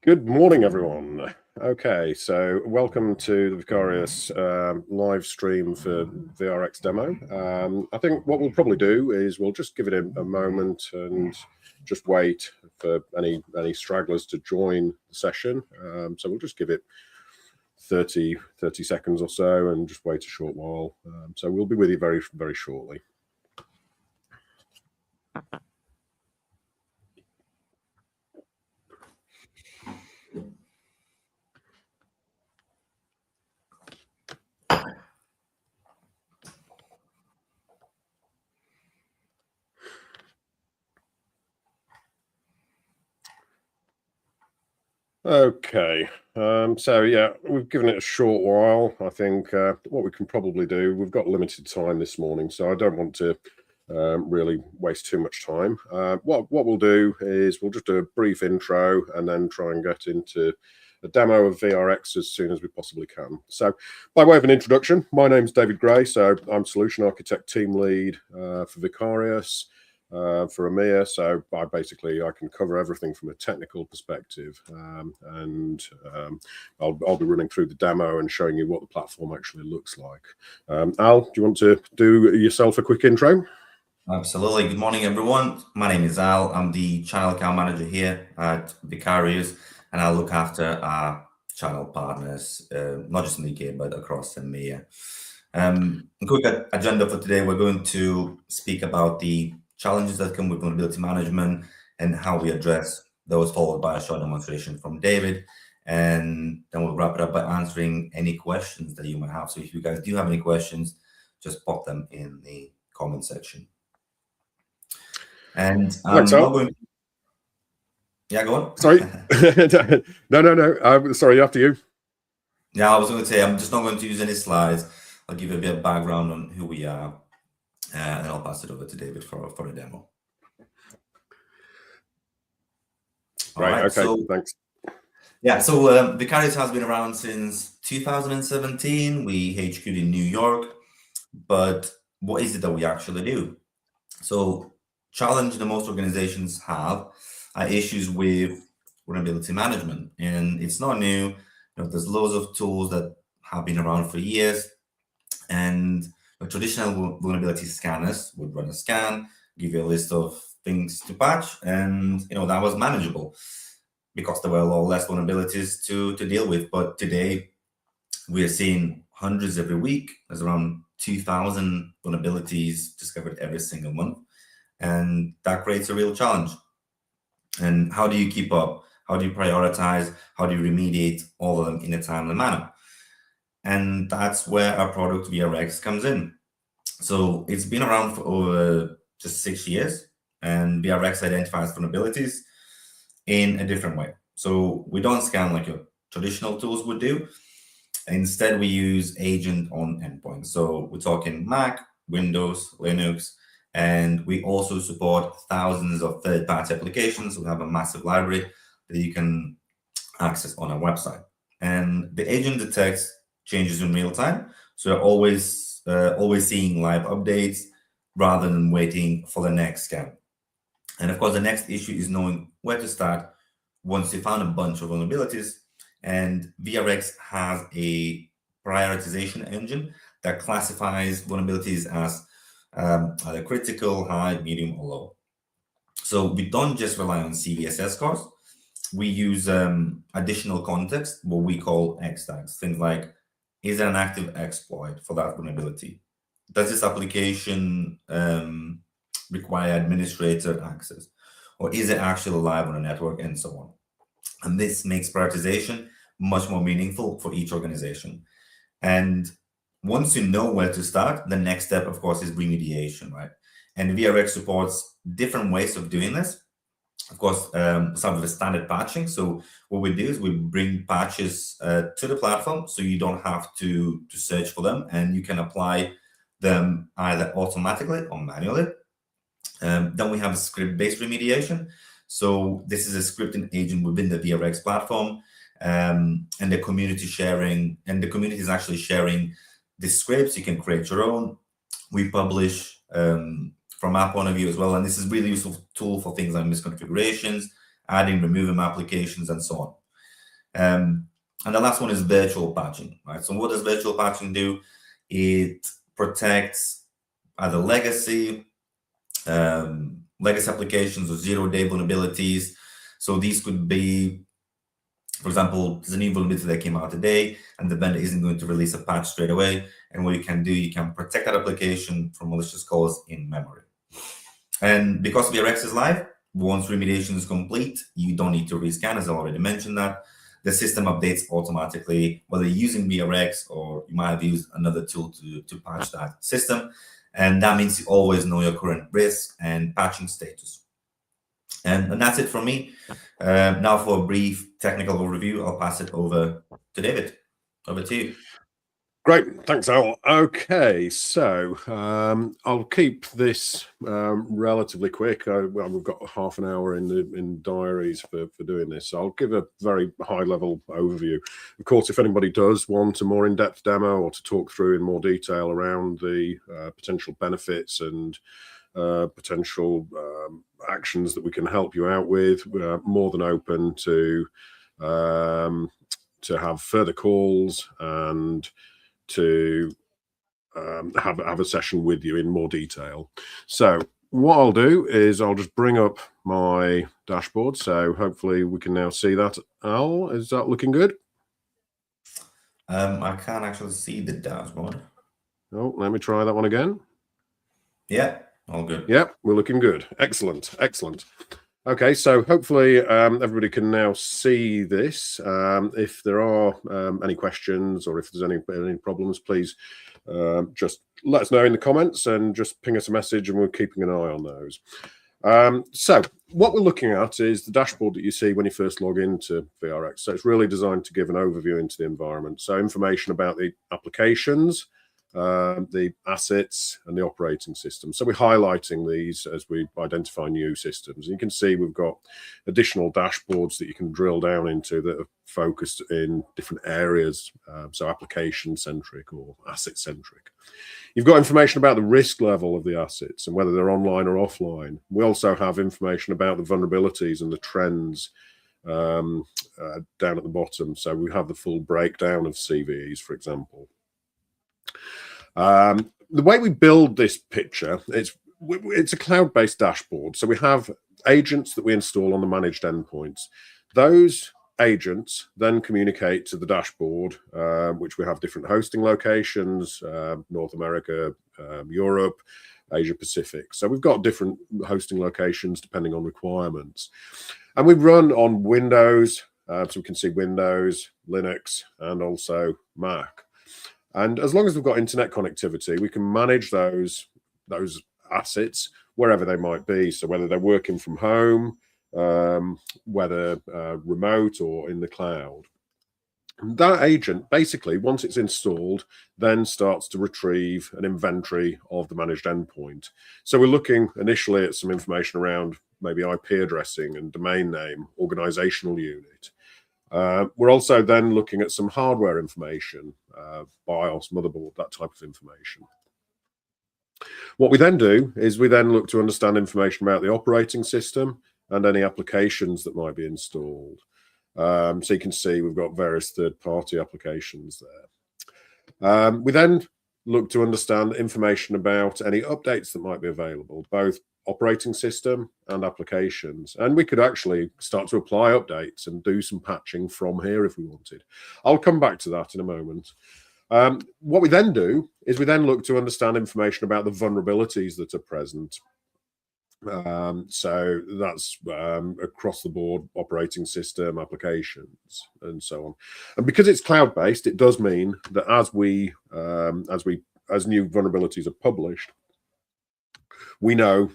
Good morning, everyone. Okay, so welcome to the vRx live stream for vRx demo. I think what we'll probably do is we'll just give it a moment and just wait for any stragglers to join the session. So we'll just give it 30 seconds or so and just wait a short while. So we'll be with you very, very shortly. Okay, so yeah, we've given it a short while. I think what we can probably do, we've got limited time this morning, so I don't want to really waste too much time. What we'll do is we'll just do a brief intro and then try and get into a demo of vRx as soon as we possibly can. So by way of an introduction, my name's David Gray, so I'm Solution Architect Team Lead for Vicarious. For EMEA, so I can cover everything from a technical perspective, and I'll be running through the demo and showing you what the platform actually looks like. Al, do you want to do yourself a quick intro? Absolutely. Good morning, everyone. My name is Al. I'm the channel account manager here at Vicarious, and I look after our channel partners, not just in the UK, but across EMEA. A quick agenda for today, we're going to speak about the challenges that come with vulnerability management and how we address those, followed by a short demonstration from David. And then we'll wrap it up by answering any questions that you might have. So if you guys do have any questions, just pop them in the comment section. And I'm not going to... Yeah, go on. Sorry. No. Sorry, after you. Yeah, I was going to say, I'm just not going to use any slides. I'll give you a bit of background on who we are, and then I'll pass it over to David for a demo. Right, okay, so, thanks. Yeah, so Vicarious has been around since 2017. We HQ'd in New York, but what is it that we actually do? So challenge that most organizations have are issues with vulnerability management, and it's not new. There's loads of tools that have been around for years, and traditional vulnerability scanners would run a scan, give you a list of things to patch, and that was manageable because there were a lot less vulnerabilities to deal with. But today we are seeing hundreds every week. There's around 2,000 vulnerabilities discovered every single month, and that creates a real challenge. And how do you keep up? How do you prioritize? How do you remediate all of them in a timely manner? And that's where our product vRx comes in. So it's been around for over just 6 years, and vRx identifies vulnerabilities in a different way. So we don't scan like your traditional tools would do. Instead, we use agent on endpoint. So we're talking Mac, Windows, Linux, and we also support thousands of third-party applications. We have a massive library that you can access on our website. And the agent detects changes in real time. So you're always seeing live updates rather than waiting for the next scan. And of course, the next issue is knowing where to start once you found a bunch of vulnerabilities. And vRx has a prioritization engine that classifies vulnerabilities as either critical, high, medium, or low. So we don't just rely on CVSS scores. We use additional context, what we call X tags. Things like, is there an active exploit for that vulnerability? Does this application require administrator access? Or is it actually live on a network, and so on? And this makes prioritization much more meaningful for each organization. And once you know where to start, the next step, of course, is remediation, right? And vRx supports different ways of doing this. Of course, some of the standard patching. So what we do is we bring patches to the platform, so you don't have to search for them, and you can apply them either automatically or manually. Then we have a script-based remediation. So this is a scripting agent within the vRx platform, and the community sharing, and the community is actually sharing the scripts. You can create your own. We publish from our point of view as well, and this is really useful tool for things like misconfigurations, adding, removing applications, and so on. And the last one is virtual patching, right? So what does virtual patching do? It protects either legacy applications or zero-day vulnerabilities. So these could be, for example, there's a new vulnerability that came out today, and the vendor isn't going to release a patch straight away. And what you can do, you can protect that application from malicious calls in memory. And because vRx is live, once remediation is complete, you don't need to rescan, as I already mentioned that. The system updates automatically, whether you're using vRx or you might have used another tool to patch that system. And that means you always know your current risk and patching status. And that's it from me. Now for a brief technical overview, I'll pass it over to David. Over to you. Great, thanks, Al. Okay, so I'll keep this relatively quick. Well, we've got half an hour in diaries for doing this, so I'll give a very high-level overview. Of course, if anybody does want a more in-depth demo or to talk through in more detail around the potential benefits and potential actions that we can help you out with, we're more than open to have further calls and to have a session with you in more detail. So what I'll do is I'll just bring up my dashboard. So hopefully we can now see that. Al, is that looking good? I can't actually see the dashboard. Oh, let me try that one again. Yeah, all good. Yep, we're looking good. Excellent, excellent. Okay, so hopefully everybody can now see this. If there are any questions or if there's any problems, please just let us know in the comments and just ping us a message, and we're keeping an eye on those. So what we're looking at is the dashboard that you see when you first log into vRx. So it's really designed to give an overview into the environment. So information about the applications, the assets and the operating system. So we're highlighting these as we identify new systems. And you can see we've got additional dashboards that you can drill down into that are focused in different areas, so application-centric or asset-centric. You've got information about the risk level of the assets and whether they're online or offline. We also have information about the vulnerabilities and the trends down at the bottom. So we have the full breakdown of CVEs, for example. The way we build this picture, it's a cloud-based dashboard. So we have agents that we install on the managed endpoints. Those agents then communicate to the dashboard, which we have different hosting locations, North America, Europe, Asia Pacific. So we've got different hosting locations depending on requirements. And we run on Windows, so we can see Windows, Linux, and also Mac. And as long as we've got internet connectivity, we can manage those assets wherever they might be. So whether they're working from home, whether remote or in the cloud. That agent, basically, once it's installed, then starts to retrieve an inventory of the managed endpoint. So we're looking initially at some information around maybe IP addressing and domain name, organizational unit. We're also then looking at some hardware information, BIOS, motherboard, that type of information. What we then do is we then look to understand information about the operating system and any applications that might be installed. So you can see we've got various third-party applications there. We then look to understand information about any updates that might be available, both operating system and applications. And we could actually start to apply updates and do some patching from here if we wanted. I'll come back to that in a moment. What we then do is we then look to understand information about the vulnerabilities that are present. So that's across the board, operating system, applications, and so on. And because it's cloud-based, it does mean that as new vulnerabilities are published, we know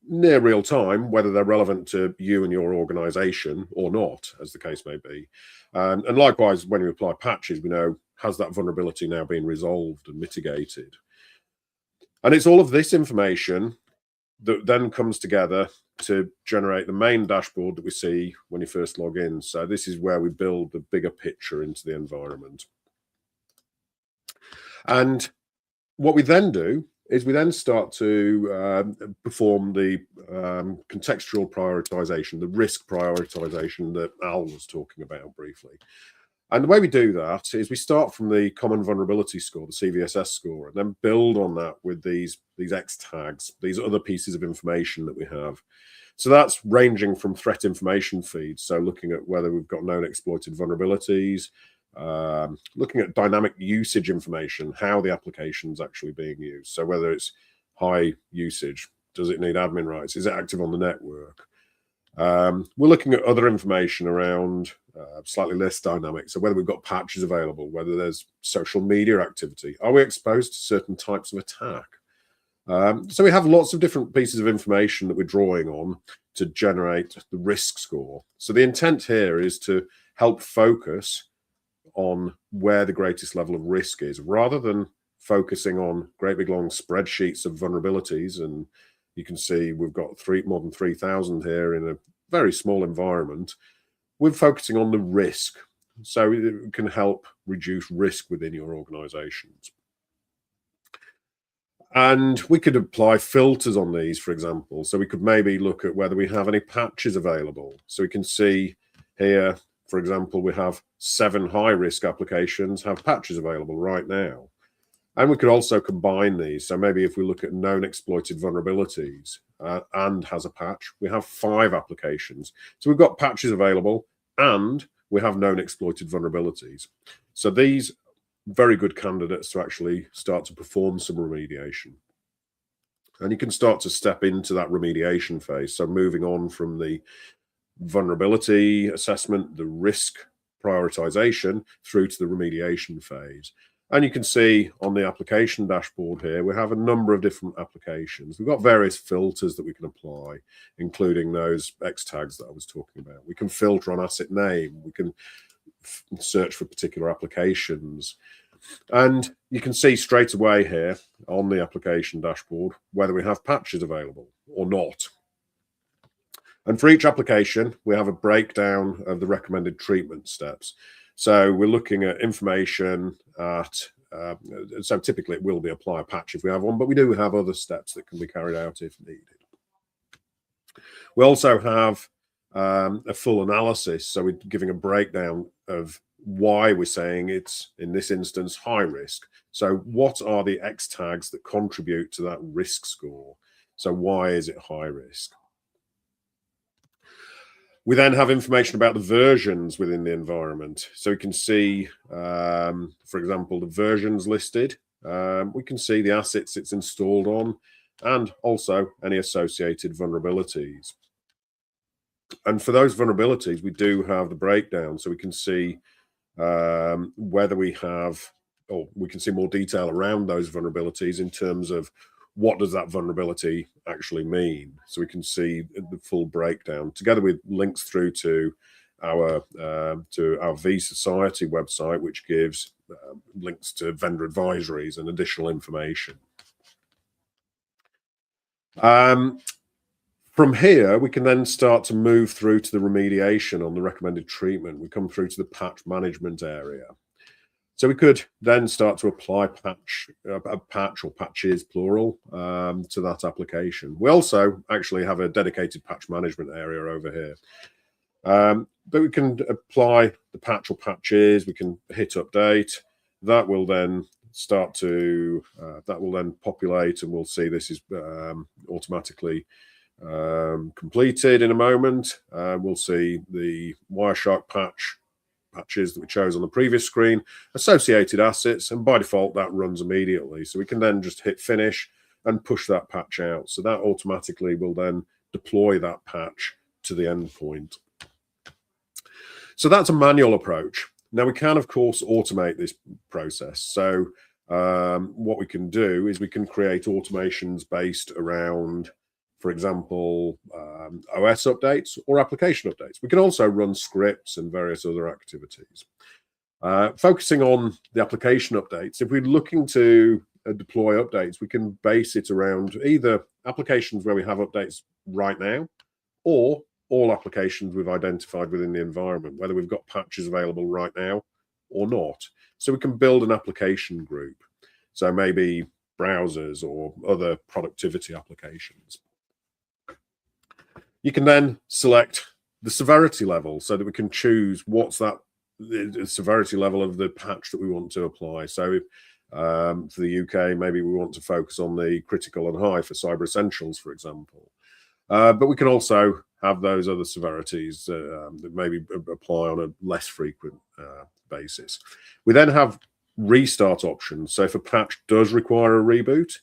near real time whether they're relevant to you and your organization or not, as the case may be. And likewise, when we apply patches, we know, has that vulnerability now been resolved and mitigated? And it's all of this information that then comes together to generate the main dashboard that we see when you first log in. So this is where we build the bigger picture into the environment. And what we then do is we then start to perform the contextual prioritization, the risk prioritization that Al was talking about briefly. And the way we do that is we start from the common vulnerability score, the CVSS score, and then build on that with these X tags, these other pieces of information that we have. So that's ranging from threat information feeds, so looking at whether we've got known exploited vulnerabilities, looking at dynamic usage information, how the application's actually being used. So whether it's high usage, does it need admin rights, is it active on the network? We're looking at other information around slightly less dynamic. So whether we've got patches available, whether there's social media activity, are we exposed to certain types of attack? So we have lots of different pieces of information that we're drawing on to generate the risk score. So the intent here is to help focus on where the greatest level of risk is, rather than focusing on great big long spreadsheets of vulnerabilities. And you can see we've got more than 3,000 here in a very small environment. We're focusing on the risk, so it can help reduce risk within your organizations. And we could apply filters on these, for example. So we could maybe look at whether we have any patches available. So we can see here, for example, we have 7 high-risk applications have patches available right now. And we could also combine these. So maybe if we look at known exploited vulnerabilities and has a patch, we have 5 applications. So we've got patches available and we have known exploited vulnerabilities. So these very good candidates to actually start to perform some remediation. And you can start to step into that remediation phase. So moving on from the vulnerability assessment, the risk prioritization, through to the remediation phase. And you can see on the application dashboard here, we have a number of different applications. We've got various filters that we can apply, including those X tags that I was talking about. We can filter on asset name. We can search for particular applications. And you can see straight away here on the application dashboard whether we have patches available or not. And for each application, we have a breakdown of the recommended treatment steps. So we're looking at information at, so typically it will be apply a patch if we have one, but we do have other steps that can be carried out if needed. We also have a full analysis. So we're giving a breakdown of why we're saying it's, in this instance, high risk. So what are the X tags that contribute to that risk score? So why is it high risk? We then have information about the versions within the environment. So we can see, for example, the versions listed. We can see the assets it's installed on and also any associated vulnerabilities. And for those vulnerabilities, we do have the breakdown. So we can see whether we have, or we can see more detail around those vulnerabilities in terms of what does that vulnerability actually mean. So we can see the full breakdown together with links through to our vSociety website, which gives links to vendor advisories and additional information. From here, we can then start to move through to the remediation on the recommended treatment. We come through to the patch management area. So we could then start to apply a patch or patches, plural, to that application. We also actually have a dedicated patch management area over here. But we can apply the patch or patches, we can hit update. That will then start to, that will then populate, and we'll see this is automatically completed in a moment. We'll see the Wireshark patches that we chose on the previous screen, associated assets, and by default that runs immediately. So we can then just hit finish and push that patch out. So that automatically will then deploy that patch to the endpoint. So that's a manual approach. Now we can, of course, automate this process. So what we can do is we can create automations based around, for example, OS updates or application updates. We can also run scripts and various other activities. Focusing on the application updates, if we're looking to deploy updates, we can base it around either applications where we have updates right now or all applications we've identified within the environment, whether we've got patches available right now or not. So we can build an application group. So maybe browsers or other productivity applications. You can then select the severity level so that we can choose what's the severity level of the patch that we want to apply. So for the UK, maybe we want to focus on the critical and high for Cyber Essentials, for example. But we can also have those other severities that maybe apply on a less frequent basis. We then have restart options. So if a patch does require a reboot,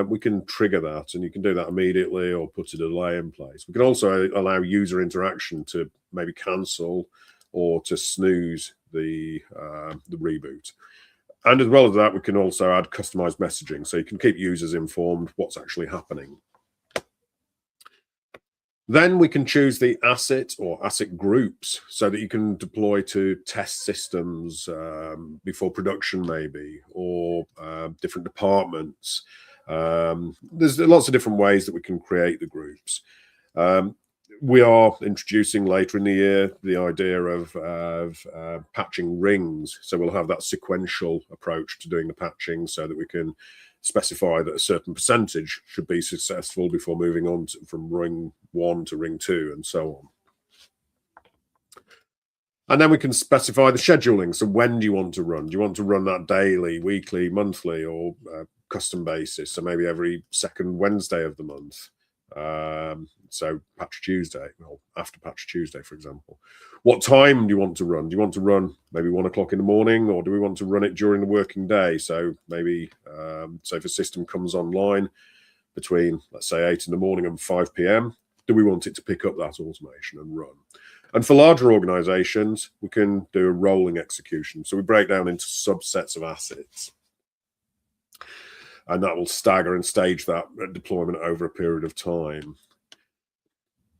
we can trigger that, and you can do that immediately or put a delay in place. We can also allow user interaction to maybe cancel or to snooze the reboot. And as well as that, we can also add customized messaging, so you can keep users informed what's actually happening. Then we can choose the asset or asset groups so that you can deploy to test systems before production maybe, or different departments. There's lots of different ways that we can create the groups. We are introducing later in the year the idea of patching rings. So we'll have that sequential approach to doing the patching so that we can specify that a certain percentage should be successful before moving on from ring 1 to ring 2 and so on. And then we can specify the scheduling. So when do you want to run? Do you want to run that daily, weekly, monthly, or custom basis? So maybe every second Wednesday of the month. So Patch Tuesday, well, after Patch Tuesday, for example. What time do you want to run? Do you want to run maybe 1 o'clock in the morning, or do we want to run it during the working day? So maybe, so if a system comes online between, let's say, 8 in the morning and 5 p.m., do we want it to pick up that automation and run? And for larger organizations, we can do a rolling execution. So we break down into subsets of assets, and that will stagger and stage that deployment over a period of time.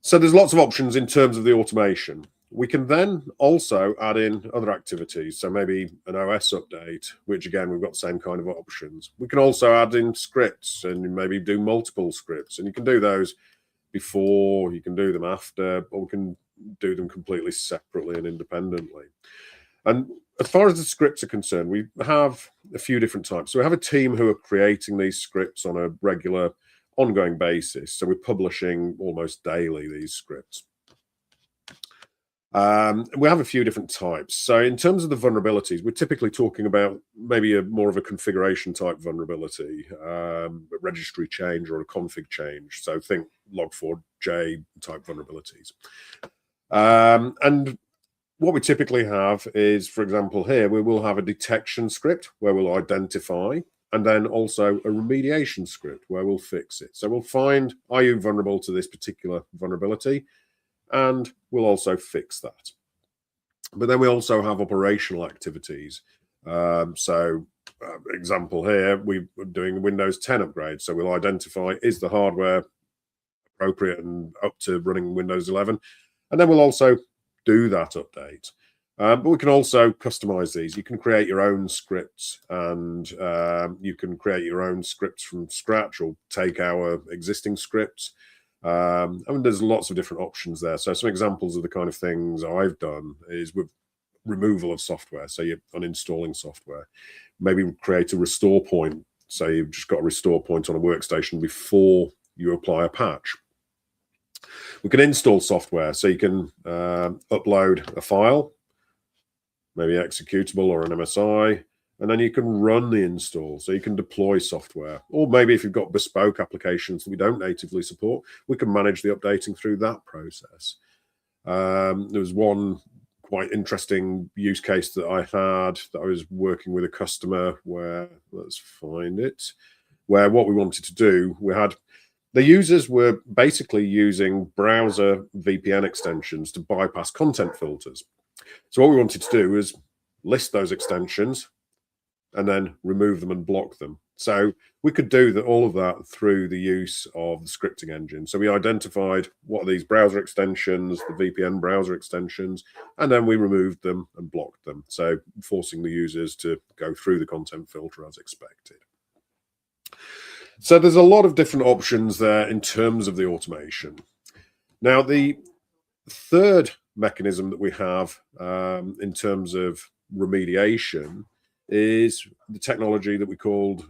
So there's lots of options in terms of the automation. We can then also add in other activities. So maybe an OS update, which again, we've got the same kind of options. We can also add in scripts and maybe do multiple scripts, and you can do those before, you can do them after, or we can do them completely separately and independently. And as far as the scripts are concerned, we have a few different types. So we have a team who are creating these scripts on a regular, ongoing basis. So we're publishing almost daily these scripts. We have a few different types. So in terms of the vulnerabilities, we're typically talking about maybe more of a configuration type vulnerability, a registry change or a config change. So think log4j type vulnerabilities. And what we typically have is, for example, here, we will have a detection script where we'll identify, and then also a remediation script where we'll fix it. So we'll find, are you vulnerable to this particular vulnerability? And we'll also fix that. But then we also have operational activities. Example here, we're doing the Windows 10 upgrade. So we'll identify, is the hardware appropriate and up to running Windows 11? And then we'll also do that update. But we can also customize these. You can create your own scripts, and you can create your own scripts from scratch or take our existing scripts. I mean, there's lots of different options there. So some examples of the kind of things I've done is with removal of software. So you're uninstalling software. Maybe create a restore point. So you've just got a restore point on a workstation before you apply a patch. We can install software. So you can upload a file, maybe executable or an MSI, and then you can run the install. So you can deploy software. Or maybe if you've got bespoke applications that we don't natively support, we can manage the updating through that process. There was one quite interesting use case that I had that I was working with a customer where, let's find it, where what we wanted to do, we had, the users were basically using browser VPN extensions to bypass content filters. So what we wanted to do is list those extensions and then remove them and block them. So we could do all of that through the use of the scripting engine. So we identified what are these browser extensions, the VPN browser extensions, and then we removed them and blocked them. So forcing the users to go through the content filter as expected. So there's a lot of different options there in terms of the automation. Now, the third mechanism that we have in terms of remediation is the technology that we called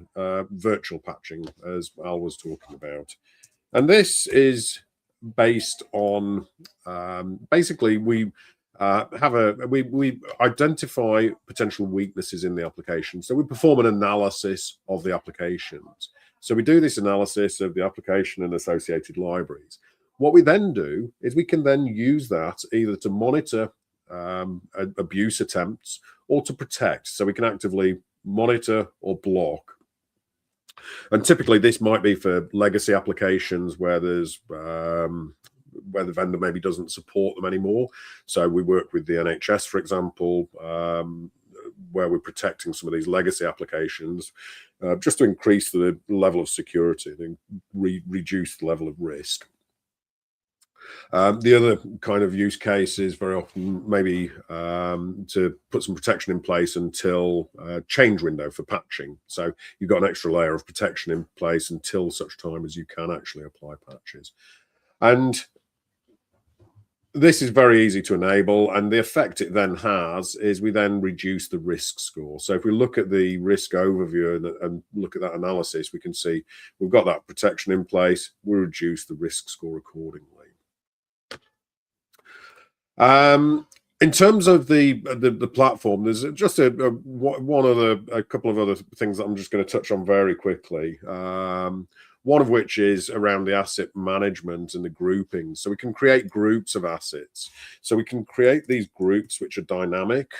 virtual patching, as Al was talking about. And this is based on basically we identify potential weaknesses in the application. So we perform an analysis of the applications. So we do this analysis of the application and associated libraries. What we then do is we can then use that either to monitor abuse attempts or to protect. So we can actively monitor or block. And typically this might be for legacy applications where there's where the vendor maybe doesn't support them anymore. So we work with the NHS, for example, where we're protecting some of these legacy applications just to increase the level of security and reduce the level of risk. The other kind of use case is very often maybe to put some protection in place until change window for patching. So you've got an extra layer of protection in place until such time as you can actually apply patches. And this is very easy to enable, and the effect it then has is we then reduce the risk score. So if we look at the risk overview and look at that analysis, we can see we've got that protection in place, we reduce the risk score accordingly. In terms of the platform, there's just a couple of other things that I'm just going to touch on very quickly. One of which is around the asset management and the grouping. So we can create groups of assets. So we can create these groups which are dynamic.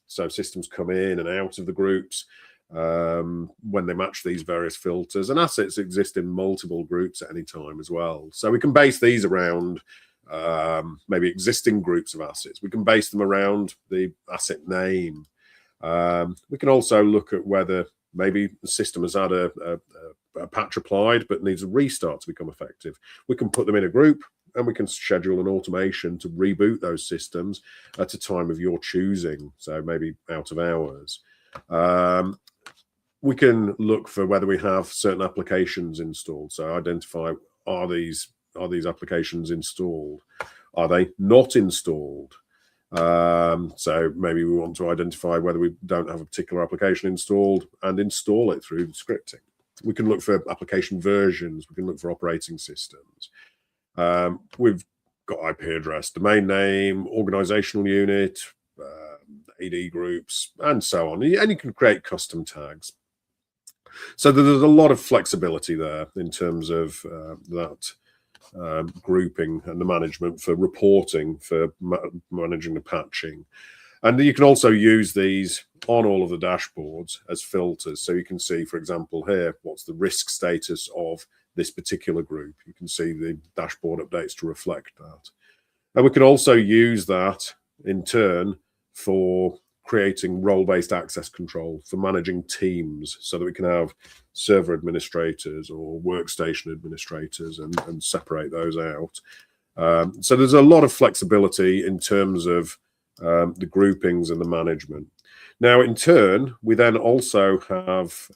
So systems come in and out of the groups when they match these various filters. And assets exist in multiple groups at any time as well. So we can base these around maybe existing groups of assets. We can base them around the asset name. We can also look at whether maybe the system has had a patch applied but needs a restart to become effective. We can put them in a group and we can schedule an automation to reboot those systems at a time of your choosing, so maybe out of hours. We can look for whether we have certain applications installed, so identify, are these applications installed? Are they not installed? So maybe we want to identify whether we don't have a particular application installed and install it through scripting. We can look for application versions. We can look for operating systems. We've got IP address, domain name, organizational unit, AD groups, and so on. And you can create custom tags. So there's a lot of flexibility there in terms of that grouping and the management for reporting, for managing the patching. And you can also use these on all of the dashboards as filters. So you can see, for example, here, what's the risk status of this particular group. You can see the dashboard updates to reflect that. And we can also use that in turn for creating role-based access control, for managing teams, so that we can have server administrators or workstation administrators and separate those out. So there's a lot of flexibility in terms of the groupings and the management. Now, in turn, we then also have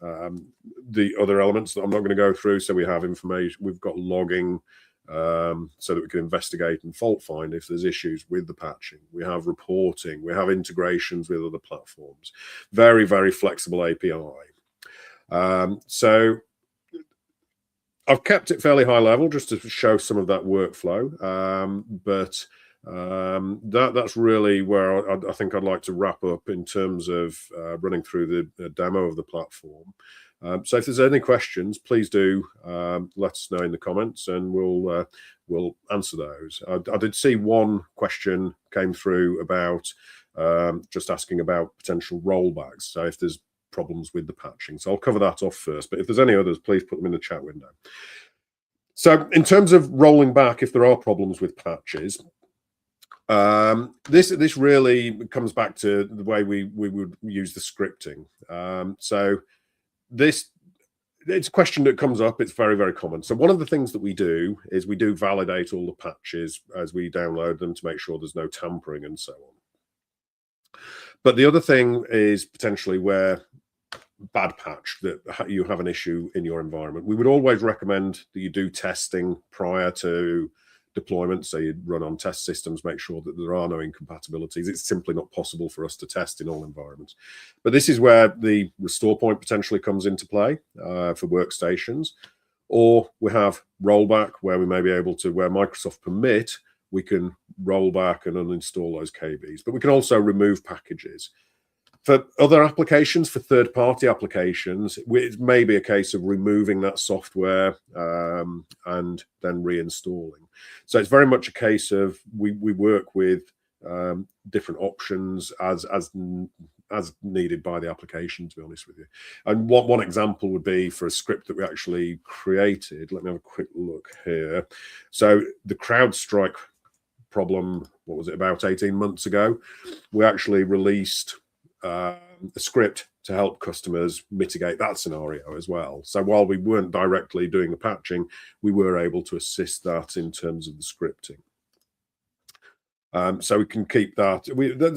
the other elements that I'm not going to go through. So we have information, we've got logging, so that we can investigate and fault find if there's issues with the patching. We have reporting, we have integrations with other platforms. Very, very flexible API. So I've kept it fairly high level just to show some of that workflow, but that's really where I think I'd like to wrap up in terms of running through the demo of the platform. So if there's any questions, please do let us know in the comments, and we'll answer those. I did see one question came through about just asking about potential rollbacks. So if there's problems with the patching, so I'll cover that off first. But if there's any others, please put them in the chat window. So in terms of rolling back, if there are problems with patches, this really comes back to the way we would use the scripting. So it's a question that comes up. It's very, very common. So one of the things that we do is we do validate all the patches as we download them to make sure there's no tampering and so on. But the other thing is potentially where bad patch, that you have an issue in your environment. We would always recommend that you do testing prior to deployment. So you run on test systems, make sure that there are no incompatibilities. It's simply not possible for us to test in all environments. But this is where the restore point potentially comes into play for workstations. Or we have rollback, where we may be able to, where Microsoft permit, we can roll back and uninstall those KBs. But we can also remove packages. For other applications, for third-party applications, it may be a case of removing that software and then reinstalling. So it's very much a case of we work with different options as needed by the application, to be honest with you. And one example would be for a script that we actually created. Let me have a quick look here. So the CrowdStrike problem, what was it, about 18 months ago? We actually released a script to help customers mitigate that scenario as well. So while we weren't directly doing the patching, we were able to assist that in terms of the scripting. So we can keep that.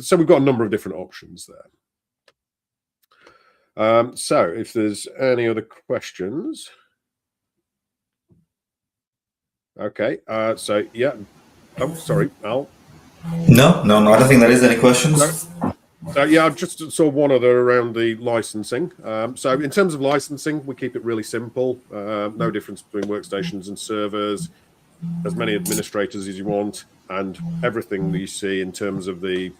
So we've got a number of different options there. So if there's any other questions. Okay, so yeah. Oh, sorry, Al. No, I don't think there is any questions. So yeah, I just saw one other around the licensing. So in terms of licensing, we keep it really simple. No difference between workstations and servers. As many administrators as you want, and everything that you see in terms of the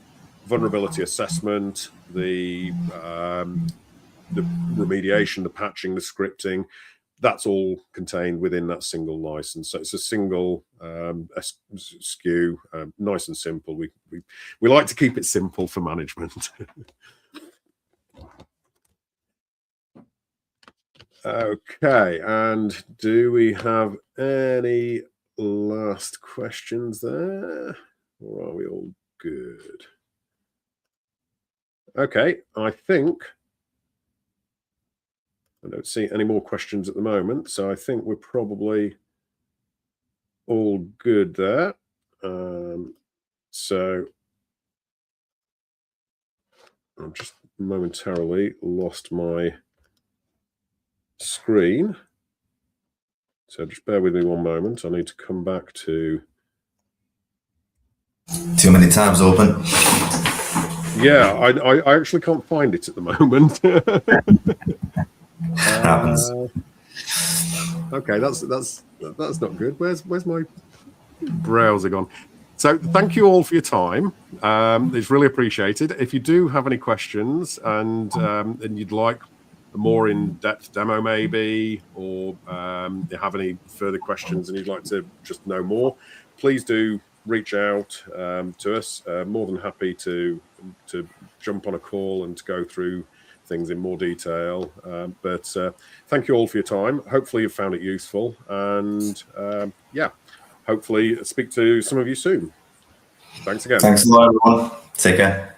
vulnerability assessment, the remediation, the patching, the scripting, that's all contained within that single license. So it's a single SKU, nice and simple. We like to keep it simple for management. Okay, and do we have any last questions there? Or are we all good? Okay, I think I don't see any more questions at the moment, so I think we're probably all good there. So I've just momentarily lost my screen. So just bear with me one moment. I need to come back to... Too many tabs open. Yeah, I actually can't find it at the moment. Happens. Okay, that's not good. Where's my browser gone? So thank you all for your time. It's really appreciated. If you do have any questions and you'd like a more in-depth demo maybe, or you have any further questions and you'd like to just know more, please do reach out to us. More than happy to jump on a call and to go through things in more detail. But thank you all for your time. Hopefully you've found it useful, and yeah, hopefully speak to some of you soon. Thanks again. Thanks a lot, everyone. Take care.